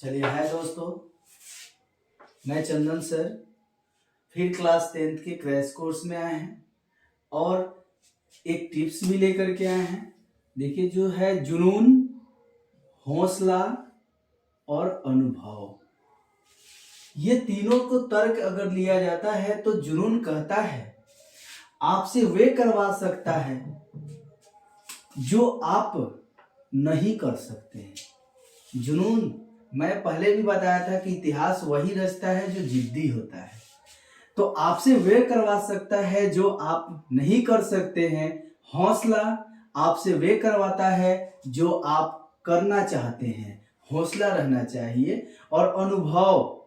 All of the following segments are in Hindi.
चलिए हाय दोस्तों, मैं चंदन सर फिर क्लास 10th के क्रैश कोर्स में आए हैं और एक टिप्स भी लेकर के आए हैं। देखिए जो है जुनून, हौसला और अनुभव, ये तीनों को तर्क अगर लिया जाता है तो जुनून कहता है आपसे वे करवा सकता है जो आप नहीं कर सकते हैं। जुनून, मैं पहले भी बताया था कि इतिहास वही रचता है जो जिद्दी होता है। तो आपसे वे करवा सकता है जो आप नहीं कर सकते हैं। हौसला, आपसे वे करवाता है जो आप करना चाहते हैं, हौसला रहना चाहिए। और अनुभव,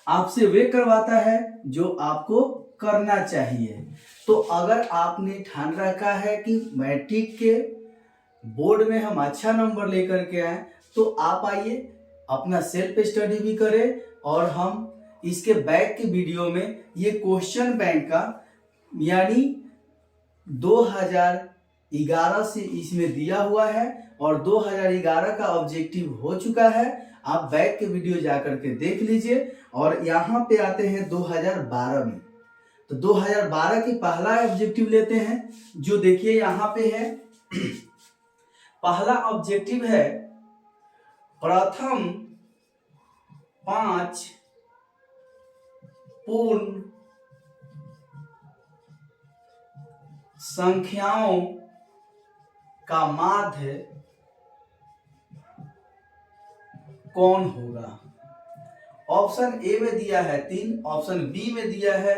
आपसे वे करवाता है जो आपको करना चाहिए। तो अगर आपने ठान रखा है कि मैट्रिक के बोर्ड में हम अच्छा नंबर लेकर के आए, तो आप आइए अपना सेल्फ स्टडी भी करें और हम इसके बैक के वीडियो में ये क्वेश्चन बैंक का यानी 2011 से इसमें दिया हुआ है और 2011 का ऑब्जेक्टिव हो चुका है। आप बैक के वीडियो जाकर के देख लीजिए। और यहाँ पे आते हैं 2012 में, तो 2012 की पहला ऑब्जेक्टिव लेते हैं जो देखिए यहाँ पे है। पहला ऑब्जेक्टिव है प्रथम 5 पूर्ण संख्याओं का माध्य कौन होगा। ऑप्शन ए में दिया है 3, ऑप्शन बी में दिया है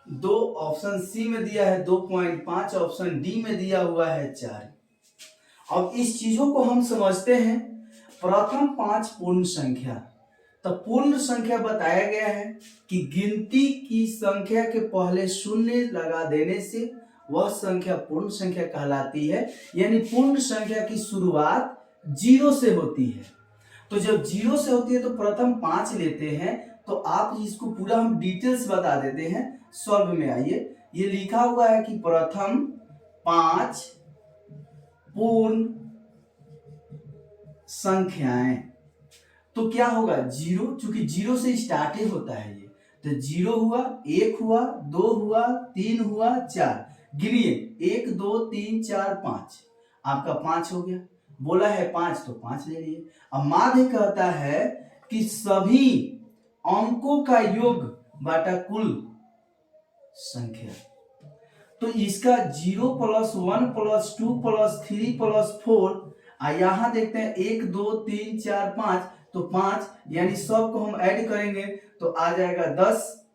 2, ऑप्शन सी में दिया है 2.5, ऑप्शन डी में दिया हुआ है 4। अब इस चीजों को हम समझते हैं। प्रथम 5 पूर्ण संख्या, तो पूर्ण संख्या बताया गया है कि गिनती की संख्या के पहले शून्य लगा देने से वह संख्या पूर्ण संख्या कहलाती है। यानी पूर्ण संख्या की शुरुआत 0 से होती है। तो जब 0 से होती है तो प्रथम 5 लेते हैं। तो आप इसको पूरा हम डिटेल्स बता देते हैं। सॉल्व में आइए, ये लिखा हुआ है कि प्रथम 5 पूर्ण संख्याएं, तो क्या होगा 0, चूंकि 0 से स्टार्ट ही होता है ये, तो 0 हुआ, 1 हुआ, 2 हुआ, 3 हुआ, 4। गिनिए 1 2 3 4 5, आपका 5 हो गया। बोला है 5 तो 5 ले लिए। अब माध्य कहता है कि सभी अंकों का योग बाटा कुल संख्या। तो इसका 0 + 1 + 2 + 3 + 4, यहां देखते हैं 1 2 3 4 5, तो 5 यानी सब को हम ऐड करेंगे तो आ जाएगा 10।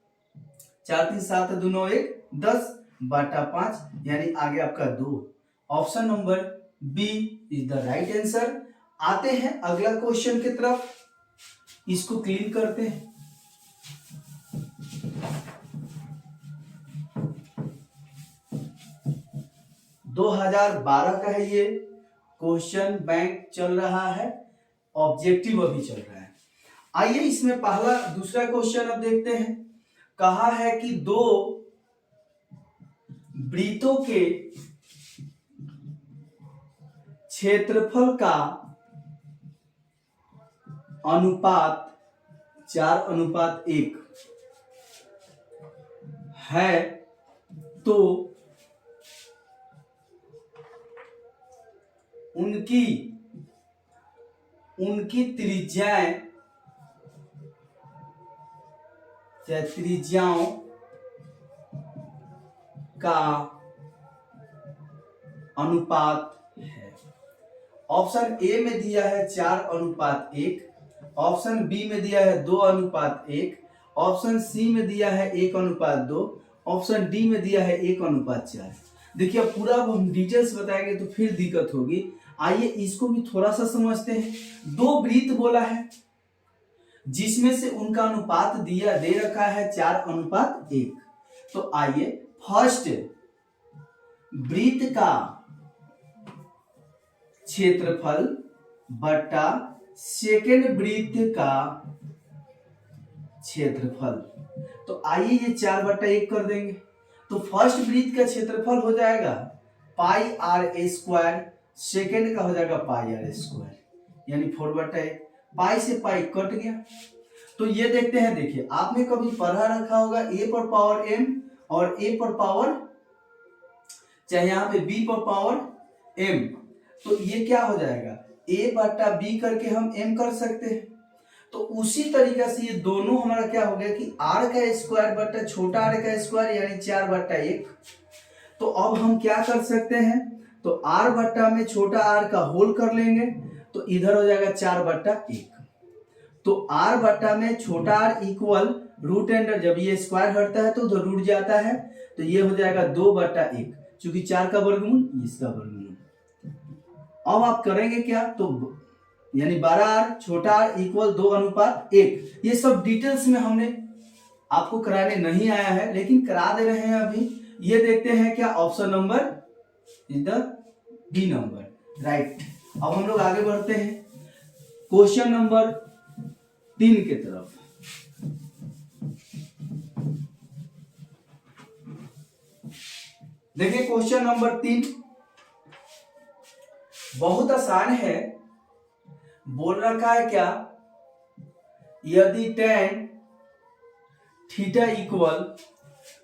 4 3 7 2 9 1 10 बाटा 5, यानी आगे आपका 2। Option number B is the right answer. आते हैं अगला क्वेश्चन की तरफ, इसको क्लीन करते हैं। दो 2012 का है ये क्वेश्चन बैंक चल रहा है, ऑब्जेक्टिव अभी चल रहा है। आइए इसमें दूसरा क्वेश्चन अब देखते हैं। कहा है कि 2 वृत्तों के क्षेत्रफल का अनुपात 4:1 है, तो उनकी त्रिज्याओं का अनुपात है। ऑप्शन ए में दिया है 4:1, ऑप्शन बी में दिया है 2:1, ऑप्शन सी में दिया है 1:2, ऑप्शन डी में दिया है 1:4। देखिए अब पूरा हम डिटेल्स बताएंगे तो फिर दिक्कत होगी। आइए इसको भी थोड़ा सा समझते हैं। 2 वृत्त बोला है जिसमें से उनका अनुपात दे रखा है 4:1। तो आइए फर्स्ट वृत्त का क्षेत्रफल बटा सेकेंड वृत्त का क्षेत्रफल, तो आइए ये 4/1 कर देंगे। तो फर्स्ट वृत्त का क्षेत्रफल हो जाएगा πr², सेकेंड का हो जाएगा πr², यानी 4/1। पाई से पाई कट गया। तो ये देखते हैं, देखिए आपने कभी पढ़ा रखा होगा a पर पावर m और a पर पावर, चाहे यहाँ पे b पर पावर m, तो ये क्या हो जाएगा, a बटा b करके हम m कर सकते हैं। तो उसी तरीका से ये दोनों हमारा क्या हो गया कि r का स्क्वायर बटा छोटा r का स्क्वायर यानी 4/1। तो अब हम क्या कर सकते हैं, तो r बटा में छोटा r का होल कर लेंगे, तो इधर हो जाएगा 4/1। तो r बटा में छोटा r इक्वल रूट अंडर, जब ये स्क्वायर हटता है तो उधर रूट जाता है, तो ये हो जाएगा 2/1, क्योंकि 4 का वर्गमूल इसका वर्गमूल। अब आप करेंगे क्या, तो यानी 12r छोटा r इक्वल 2:1। ये सब डिटेल्स में हमने आपको कराने नहीं आया है, लेकिन करा दे रहे हैं अभी। ये देखते हैं क्या, option number is the D number, right. अब हम लोग आगे बढ़ते हैं क्वेश्चन नंबर 3 के तरफ। देखिए क्वेश्चन नंबर 3 बहुत आसान है। बोल रखा है क्या, यदि tan theta equal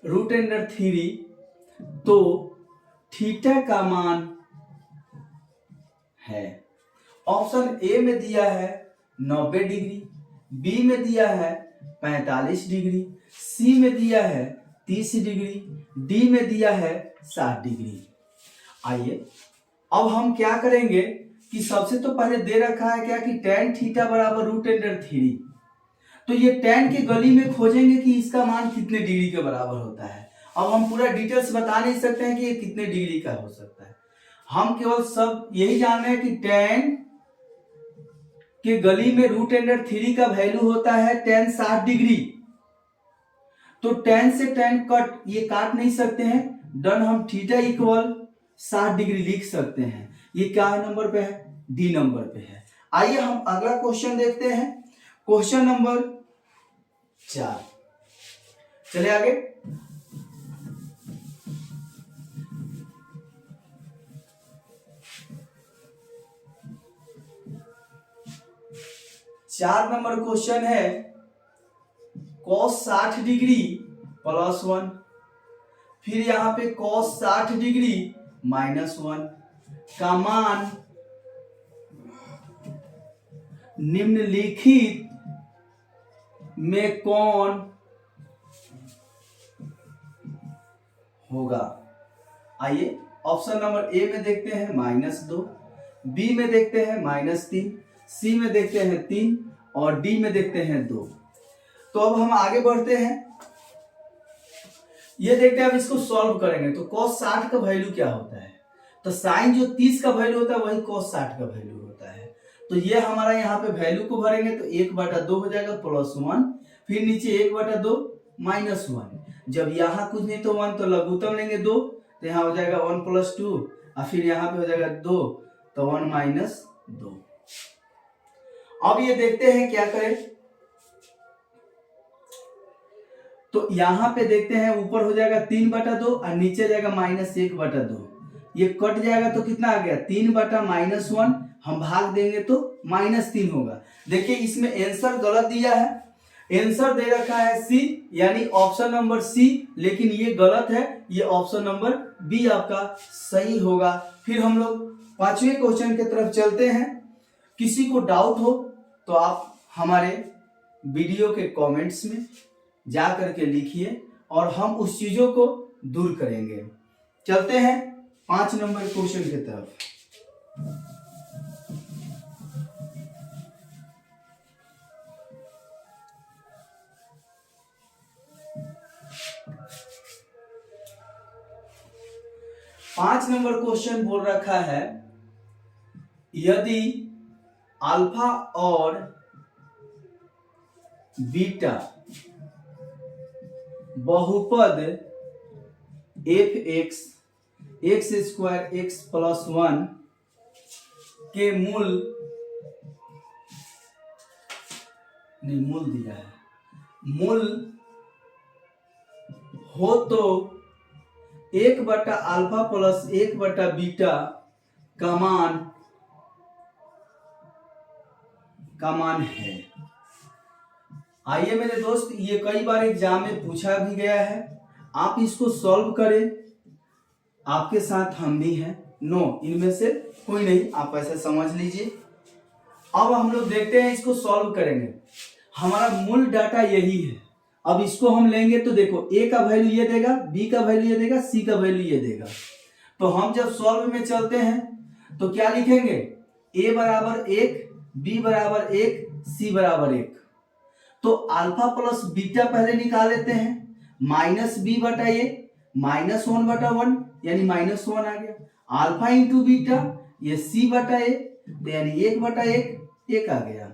root under 3, तो थीटा का मान है, ऑप्शन ए में दिया है 90 डिग्री, बी में दिया है 45 डिग्री, सी में दिया है 30 डिग्री, डी में दिया है 60 डिग्री। आइए अब हम क्या करेंगे कि सबसे तो पहले दे रखा है क्या कि tan थीटा बराबर रूट अंडर 3, तो ये tan के गली में खोजेंगे कि इसका मान कितने डिग्री के बराबर होता है। अब हम पूरा डिटेल्स बता नहीं सकते हैं कि ये कितने डिग्री का हो सकता है, हम केवल सब यही जान रहे हैं कि tan के गली में रूट अंडर 3 का वैल्यू होता है tan 60 डिग्री। तो tan से tan कट, ये काट नहीं सकते हैं, डन। हम थीटा इक्वल 60 डिग्री लिख सकते हैं। ये क्या नंबर पे है, डी नंबर पे है। आइए हम अगला क्वेश्चन देखते हैं, क्वेश्चन नंबर 4। चले आगे। चार नंबर क्वेश्चन है, cos 60 डिग्री प्लस 1, फिर यहां पे cos 60 डिग्री माइनस 1 का मान निम्नलिखित में कौन होगा। आइए ऑप्शन नंबर ए में देखते हैं -2, बी में देखते हैं -3, सी में देखते हैं 3 और डी में देखते हैं 2। तो अब हम आगे बढ़ते हैं, ये देखते हैं, अब इसको सॉल्व करेंगे। तो cos 60 का वैल्यू क्या होता है, तो साइन जो 30 का वैल्यू होता है वही cos 60 का वैल्यू होता है। तो ये हमारा यहाँ पे वैल्यू को भरेंगे तो 1/2 हो जाएगा प्लस 1, फिर नीचे 1/2 माइनस 1। जब यहाँ कुछ नहीं तो 1, तो लघुत्तम लेंगे 2, तो यहाँ हो जाएगा 1 + 2 और फिर यहाँ पे हो जाएगा 2, तो 1 - 2। अब ये देखते हैं क्या करें, तो यहाँ पे देखते हैं ऊपर हो जाएगा 3/2 और नीचे जाएगा -1/2। ये कट जाएगा तो कितना आ गया, 3/-1, हम भाग देंगे तो -3 होगा। देखिए इसमें आंसर गलत दिया है, आंसर दे रखा है सी, यानी ऑप्शन नंबर सी, लेकिन ये गलत है, ये ऑप्शन नंबर बी आपका सही होगा। फिर हम लोग 5वें क्वेश्चन की तरफ चलते हैं। किसी को डाउट हो तो आप हमारे वीडियो के कमेंट्स में जा करके लिखिए और हम उस चीजों को दूर करेंगे। चलते हैं 5 नंबर क्वेश्चन की तरफ। पांच नंबर क्वेश्चन बोल रखा है, यदि अल्फा और बीटा बहुपद f(x) x² x + 1 के मूल दिया है, मूल हो तो 1/α + 1/β का मान का मान है। आइए मेरे दोस्त, ये कई बार एग्जाम में पूछा भी गया है, आप इसको सॉल्व करें, आपके साथ हम भी हैं। नो, इनमें से कोई नहीं, आप ऐसे समझ लीजिए। अब हम लोग देखते हैं, इसको सॉल्व करेंगे। हमारा मूल डाटा यही है। अब इसको हम लेंगे तो देखो, ए का वैल्यू ये देगा, बी का वैल्यू ये देगा, सी का वैल्यू ये देगा। तो हम जब सॉल्व में चलते हैं तो क्या लिखेंगे, ए बराबर 1, बी बराबर 1, सी बराबर 1। तो अल्फा प्लस बीटा पहले निकाल लेते हैं, माइनस बी बटा ए, माइनस 1 बटा 1 यानी माइनस 1 आ गया। अल्फा इंटू बीटा, ये सी बटा ए, तो यानी 1 बटा 1 आ गया।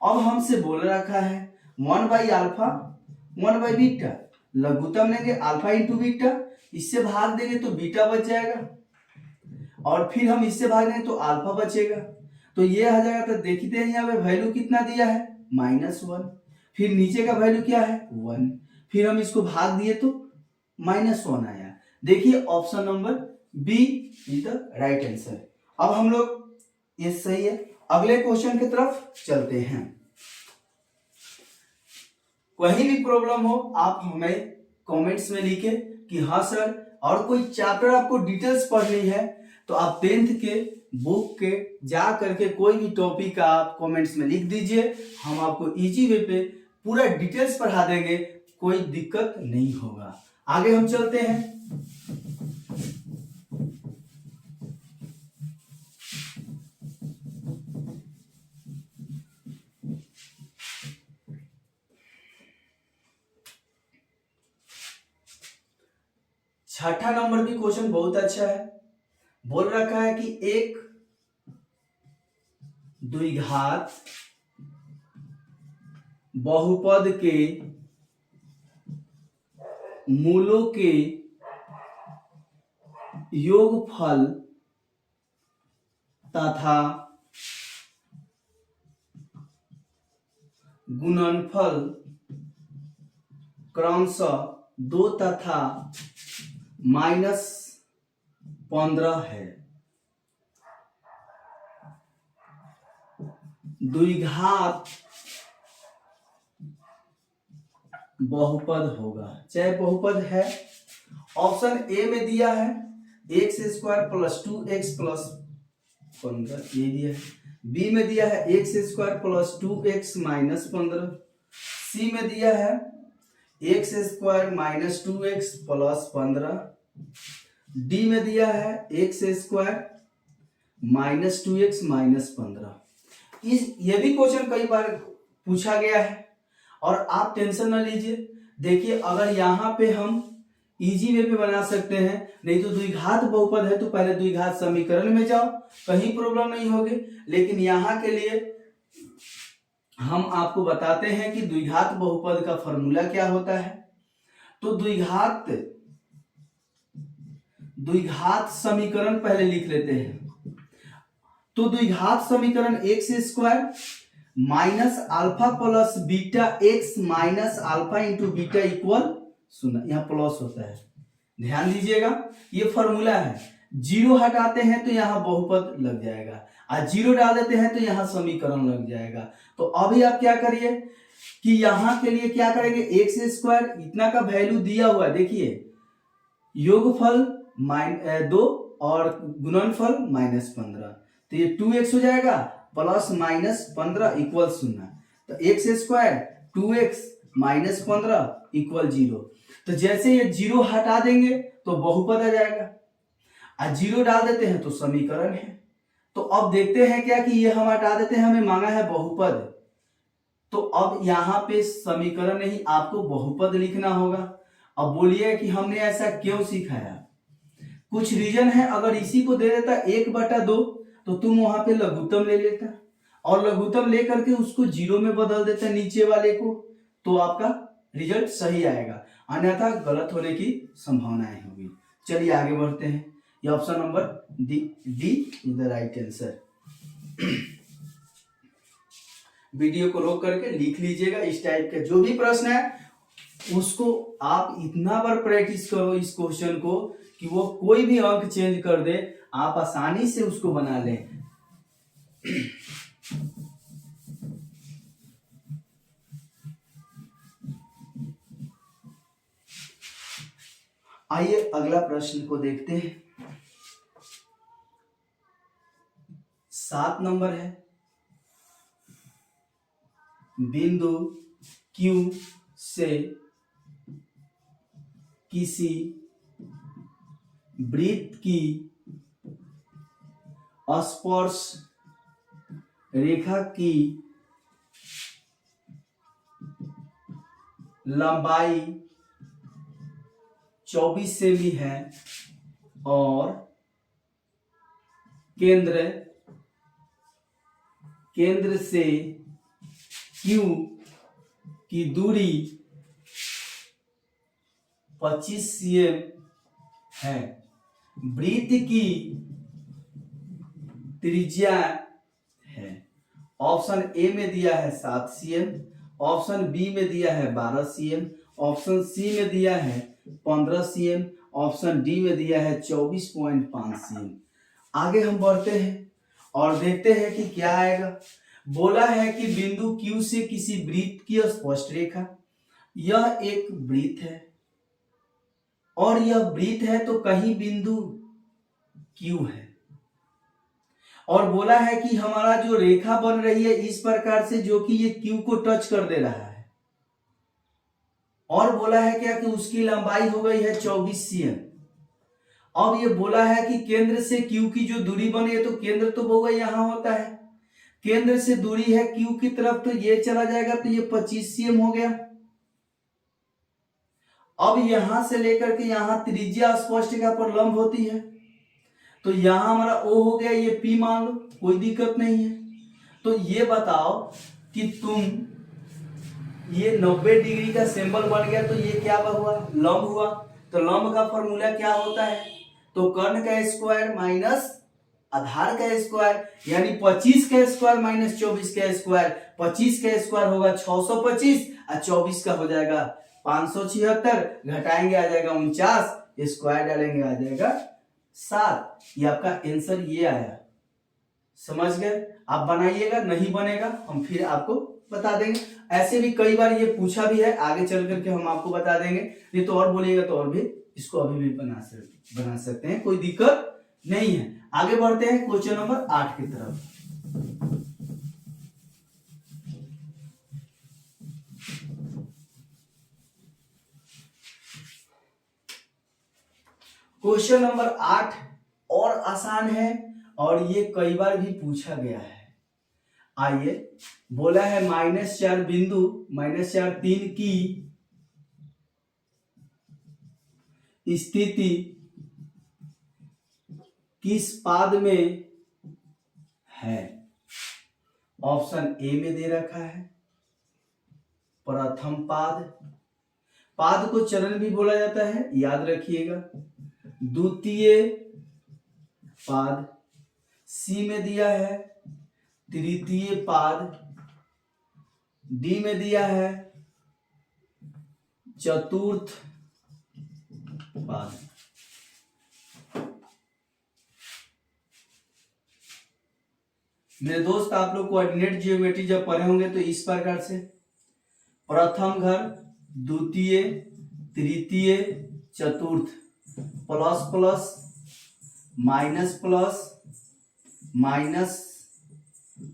अब हमसे बोल रखा है 1 बाई अल्फा 1 बाई बीटा, लघुत्तम लेंगे अल्फा इंटू बीटा, इससे भाग देंगे तो बीटा बच जाएगा, और फिर हम इससे भाग देंगे तो अल्फा बचेगा। तो ये आ जाएगा। तो देखते हैं यहाँ पे वैल्यू कितना दिया है, -1, फिर नीचे का वैल्यू क्या है 1, फिर हम इसको भाग दिए तो -1 आया। देखिए option number B is the right answer. अब हम लोग, ये सही है, अगले क्वेश्चन की तरफ चलते हैं। कहीं भी प्रॉब्लम हो आप हमें कमेंट्स में लिखें कि हाँ सर, और कोई चैप्टर आपको डिटेल्स पढ़नी है तो आप 10th के बुक के जा करके कोई भी टॉपिक का आप कमेंट्स में लिख दीजिए, हम आपको इजी वे पे पूरा डिटेल्स पढ़ा देंगे, कोई दिक्कत नहीं होगा। आगे हम चलते हैं। छठा नंबर भी क्वेश्चन बहुत अच्छा है। बोल रखा है कि एक द्विघात बहुपद के मूलों के योगफल तथा गुणनफल क्रमशः 2 तथा -15 है। द्विघात बहुपद होगा, चाहे बहुपद है। ऑप्शन ए में दिया है x² + 2x + 15, ये दिया है। बी में दिया है x² + 2x - 15। सी में दिया है x² - 2x + 15। डी में दिया है x² - 2x - 15। ये भी क्वेश्चन कई बार पूछा गया है, और आप टेंशन ना लीजिए। देखिए, अगर यहाँ पे हम इजी वे पे बना सकते हैं, नहीं तो द्विघात बहुपद है तो पहले द्विघात समीकरण में जाओ, कहीं प्रॉब्लम नहीं होगी। लेकिन यहाँ के लिए हम आपको बताते हैं कि द्विघात बहुपद का फॉर्मूला क्या होता है। तो द्विघात समीकरण पहले लिख लेते हैं। तो द्विघात समीकरण x² minus alpha plus beta x minus alpha into beta equal 0, यहाँ प्लस होता है, ध्यान दीजिएगा, ये फॉर्मूला है। 0 हटाते हैं तो यहाँ बहुपद लग जाएगा, और 0 डाल देते हैं तो यहाँ समीकरण लग जाएगा। तो अभी आप क्या करिए कि यहाँ के लिए क्या करेंगे, x² इतना का वैल्यू दिया हुआ है, देखिए योगफल 2 और गुणनफल -15, तो ये 2x हो जाएगा प्लस -15 इक्वल 0। तो x² 2x -15 इक्वल 0। तो जैसे ये 0 हटा देंगे तो बहुपद आ जाएगा, और 0 डाल देते हैं तो समीकरण है। तो अब देखते हैं क्या कि ये हम हटा देते हैं, हमें मांगा है बहुपद, तो अब यहाँ पे समीकरण नहीं, आपको बहुपद लिखना होगा। अब बोलिए कि हमने ऐसा क्यों सिखाया, कुछ रीजन है। अगर इसी को दे देता 1/2 तो तुम वहां पे लघुत्तम ले लेता, और लघुत्तम लेकर के उसको 0 में बदल देता नीचे वाले को, तो आपका रिजल्ट सही आएगा, अन्यथा गलत होने की संभावनाएं होगी। चलिए आगे बढ़ते हैं। ये option number D is the right answer. Video को रोक करके लिख लीजिएगा, इस टाइप के जो भी प्रश्न है उसको आप इतना बार प्रैक्टिस करो इस क्वेश्चन को कि वो कोई भी अंक चेंज कर दे, आप आसानी से उसको बना लें। आइए अगला प्रश्न को देखते हैं। 7 नंबर है, बिंदु Q से किसी वृत्त की स्पर्श रेखा की लंबाई 24 सेमी है और केंद्र से Q की दूरी 25 cm है। वृत्त की त्रिज्या है, ऑप्शन ए में दिया है 7 cm, ऑप्शन बी में दिया है 12 cm, ऑप्शन सी में दिया है 15 cm, ऑप्शन डी में दिया है 24.5 cm। आगे हम बढ़ते हैं और देखते हैं कि क्या आएगा। बोला है कि बिंदु Q से किसी वृत्त की स्पष्ट रेखा, यह एक वृत्त है और यह वृत्त है तो कहीं बिंदु Q है, और बोला है कि हमारा जो रेखा बन रही है इस प्रकार से जो कि ये Q को टच कर दे रहा है, और बोला है क्या कि उसकी लंबाई हो गई है 24 cm। अब ये बोला है कि केंद्र से Q की जो दूरी बनी है, तो केंद्र तो बहुआ यहां होता है, केंद्र से दूरी है Q की तरफ, तो ये चला जाएगा तो ये 25 cm हो गया। अब यहां से लेकर के यहां त्रिज्या स्पष्ट रेखा पर लंब होती है, तो यहां हमारा O हो गया, ये P मान लो, कोई दिक्कत नहीं है। तो ये बताओ कि तुम ये 90 डिग्री का सिंबल बन गया, तो ये क्या हुआ, लंब हुआ। तो लंब का फॉर्मूला क्या होता है, तो कर्ण का स्क्वायर माइनस आधार का स्क्वायर, यानी 25 का स्क्वायर माइनस 24 का स्क्वायर। 25 का स्क्वायर होगा 625 और 24 का हो जाएगा 576, घटाएंगे आ जाएगा 49, स्क्वायर डालेंगे आ जाएगा 7। ये आपका आंसर ये आया। समझ गए? आप बनाइएगा, नहीं बनेगा हम फिर आपको बता देंगे। ऐसे भी कई बार ये पूछा भी है, आगे चल करके हम आपको बता देंगे। नहीं तो और बोलिएगा तो और भी इसको अभी भी बना सकते हैं, कोई दिक्कत नहीं है। आगे बढ़ते हैं क्वेश्चन नंबर 8 की तरफ। क्वेश्चन नंबर 8 और आसान है और ये कई बार भी पूछा गया है। आइए, बोला है -4 बिंदु -4 की स्थिति किस पाद में है। ऑप्शन ए में दे रखा है प्रथम पाद, पाद को चरण भी बोला जाता है, याद रखिएगा। द्वितीय पाद, सी में दिया है तृतीय पाद, डी में दिया है चतुर्थ पाद। मेरे दोस्त, आप लोग कोऑर्डिनेट ज्योमेट्री जब पढ़े होंगे तो इस प्रकार से प्रथम घर, द्वितीय, तृतीय, चतुर्थ, plus plus minus plus minus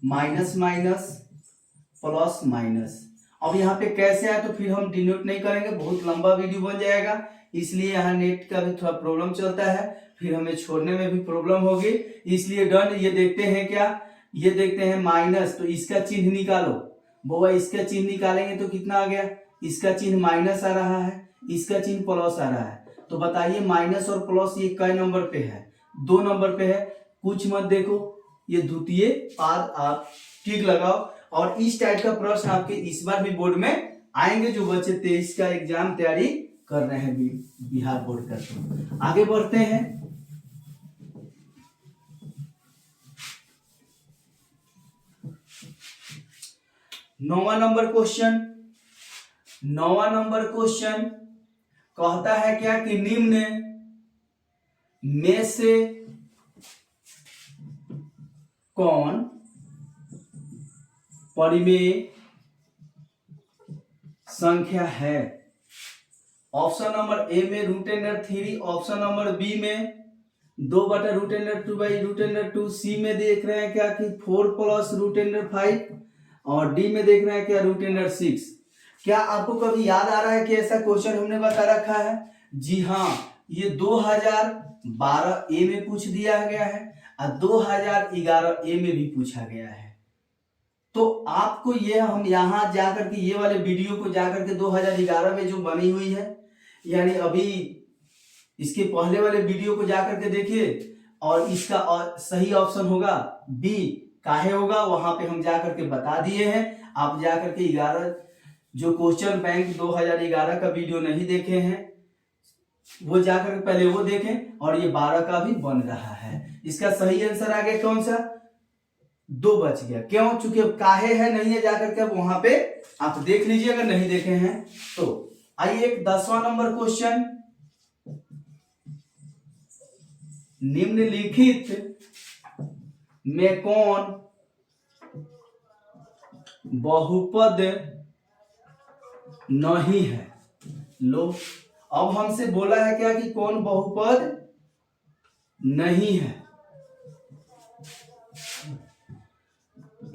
minus minus plus minus. अब यहाँ पे कैसे आए तो फिर हम डिनोट नहीं करेंगे, बहुत लंबा वीडियो बन जाएगा, इसलिए यहाँ नेट का भी थोड़ा प्रॉब्लम चलता है, फिर हमें छोड़ने में भी प्रॉब्लम होगी, इसलिए डन। ये देखते हैं क्या, ये देखते हैं माइनस, तो इसका चिन्ह निकालो। बोआ इसका चिन्ह निकालेंगे तो कितना आ गया, इसका चिन्ह माइनस आ रहा है, इसका चिन्ह प्लस आ रहा है। तो बताइए माइनस और प्लस ये कै नंबर पे है, 2 नंबर पे है। कुछ मत देखो, ये द्वितीय पाद आप ठीक लगाओ। और इस टाइप का प्रश्न आपके इस बार भी बोर्ड में आएंगे, जो बच्चे 23 का एग्जाम तैयारी कर रहे हैं बिहार बोर्ड का। तो आगे बढ़ते हैं। नौवां नंबर क्वेश्चन कहता है क्या कि निम्न में से कौन परिमेय संख्या है। ऑप्शन नंबर ए में √3, ऑप्शन नंबर बी में 2/√2/√2, सी में देख रहे हैं क्या कि 4 + √5 और डी में देख रहे हैं क्या √6। क्या आपको कभी याद आ रहा है कि ऐसा क्वेश्चन हमने बता रखा है? जी हाँ, ये 2012 ए में पूछ दिया गया है और 2011 ए में भी पूछा गया है। तो आपको ये हम यहाँ जाकर के ये वाले वीडियो को जाकर के 2011 में जो बनी हुई है, यानी अभी इसके पहले वाले वीडियो को जाकर के देखिए और इसका सही ऑप्शन होगा बी। काहे होगा वहां पे हम जाकर के बता दिए हैं। आप जाकर के 11 जो क्वेश्चन बैंक 2011 का वीडियो नहीं देखे हैं वो जाकर के पहले वो देखें और ये 12 का भी बन रहा है। इसका सही आंसर आ गया कौन सा? 2 बच गया। क्यों? चूंकि अब काहे है नहीं है, जाकर के अब वहां पे आप देख लीजिए अगर नहीं देखे हैं तो। आइए एक 10वां नंबर क्वेश्चन, निम्नलिखित में कौन बहुपद नहीं है? लो, अब हमसे बोला है क्या कि कौन बहुपद नहीं है।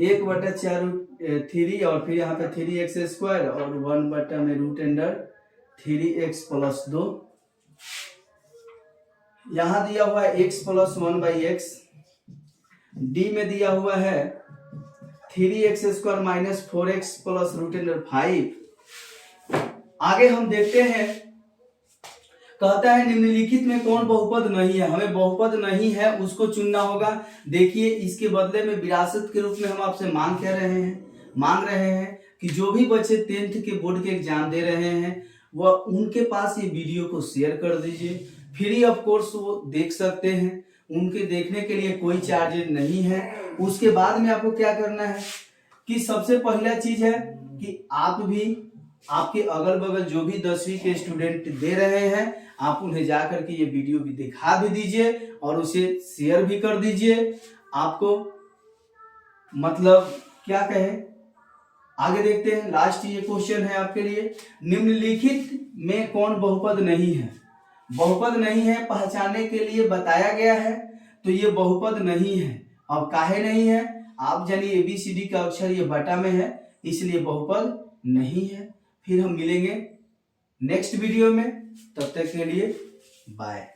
1/3 और फिर यहाँ पे 3x² और 1/√3x + 2। यहां दिया हुआ है x + 1/x। डी में दिया हुआ है 3x² - 4x + √5। आगे हम देखते हैं, कहता है निम्नलिखित में कौन बहुपद नहीं है। हमें बहुपद नहीं है उसको चुनना होगा। देखिए इसके बदले में विरासत के रूप में हम आपसे मांग रहे हैं कि जो भी बच्चे 10th के बोर्ड के एग्जाम दे रहे हैं वह उनके पास ये वीडियो को शेयर कर दीजिए। फ्री ऑफ कोर्स वो देख सकते हैं, उनके देखने के लिए कोई चार्जेज नहीं है। उसके बाद में आपको क्या करना है कि सबसे पहला चीज है कि आप भी आपके अगल बगल जो भी 10वीं के स्टूडेंट दे रहे हैं आप उन्हें जाकर के ये वीडियो भी दिखा भी दीजिए और उसे शेयर भी कर दीजिए। आपको मतलब क्या कहें, आगे देखते हैं। लास्ट ये क्वेश्चन है आपके लिए, निम्नलिखित में कौन बहुपद नहीं है? बहुपद नहीं है पहचानने के लिए बताया गया है, तो ये बहुपद नहीं है। अब काहे नहीं है? आप जानिए ABCD का अक्षर ये बटा में है इसलिए बहुपद नहीं है। फिर हम मिलेंगे नेक्स्ट वीडियो में, तब तक के लिए बाय।